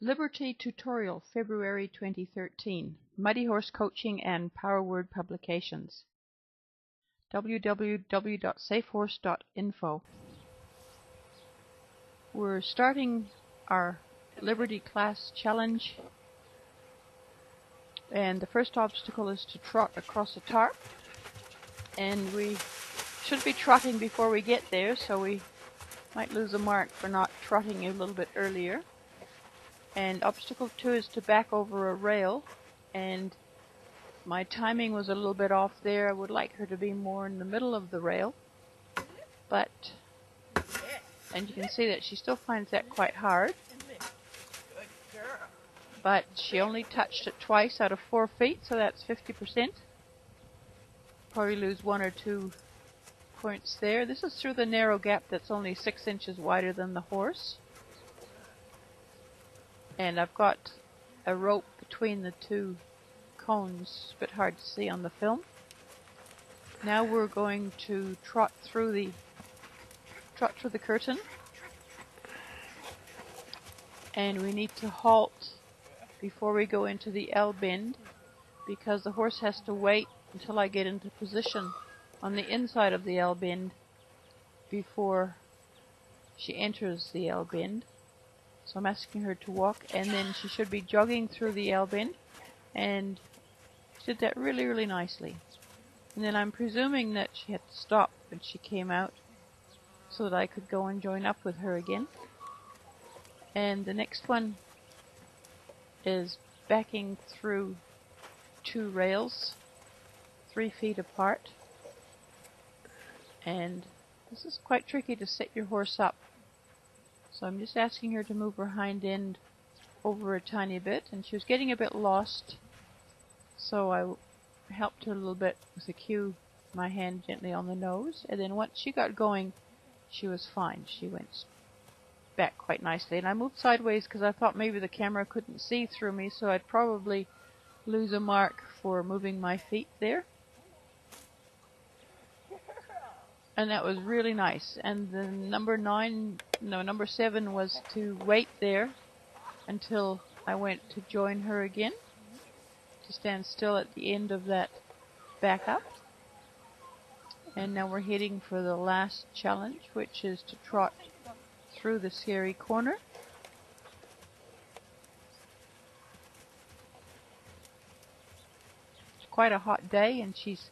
Liberty Tutorial, February 2013. Muddy Horse Coaching and Power Word Publications. www.safehorse.info. We're starting our Liberty class challenge, and the first obstacle is to trot across a tarp, and we should be trotting before we get there, so we might lose a mark for not trotting a little bit earlier. And obstacle 2 is to back over a rail, and my timing was a little bit off there. I would like her to be more in the middle of the rail, and you can see that she still finds that quite hard. But she only touched it twice out of 4 feet, so that's 50%. Probably lose 1 or 2 points there. This is through the narrow gap that's only 6 inches wider than the horse. And I've got a rope between the 2 cones. It's a bit hard to see on the film. Now we're going to trot through the curtain. And we need to halt before we go into the L bend, because the horse has to wait until I get into position on the inside of the L bend before she enters the L bend. So I'm asking her to walk, and then she should be jogging through the L bend, and she did that really, really nicely. And then I'm presuming that she had to stop when she came out so that I could go and join up with her again. And the next one is backing through 2 rails 3 feet apart, and this is quite tricky to set your horse up. So I'm just asking her to move her hind end over a tiny bit, and she was getting a bit lost, so I helped her a little bit with a cue, my hand gently on the nose, and then once she got going, she was fine. She went back quite nicely, and I moved sideways because I thought maybe the camera couldn't see through me, so I'd probably lose a mark for moving my feet there. And that was really nice. And the number 7 was to wait there until I went to join her again, to stand still at the end of that back up. And now we're heading for the last challenge, which is to trot through the scary corner. It's quite a hot day, and she's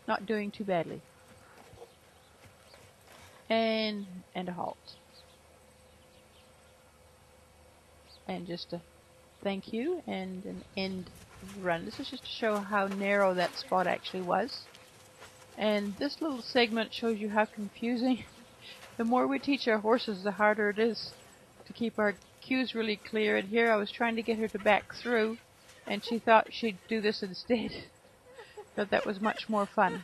not doing too badly. And a halt. And just a thank you and an end of the run. This is just to show how narrow that spot actually was. And this little segment shows you how confusing. The more we teach our horses, the harder it is to keep our cues really clear. And here I was trying to get her to back through, and she thought she'd do this instead. But that was much more fun.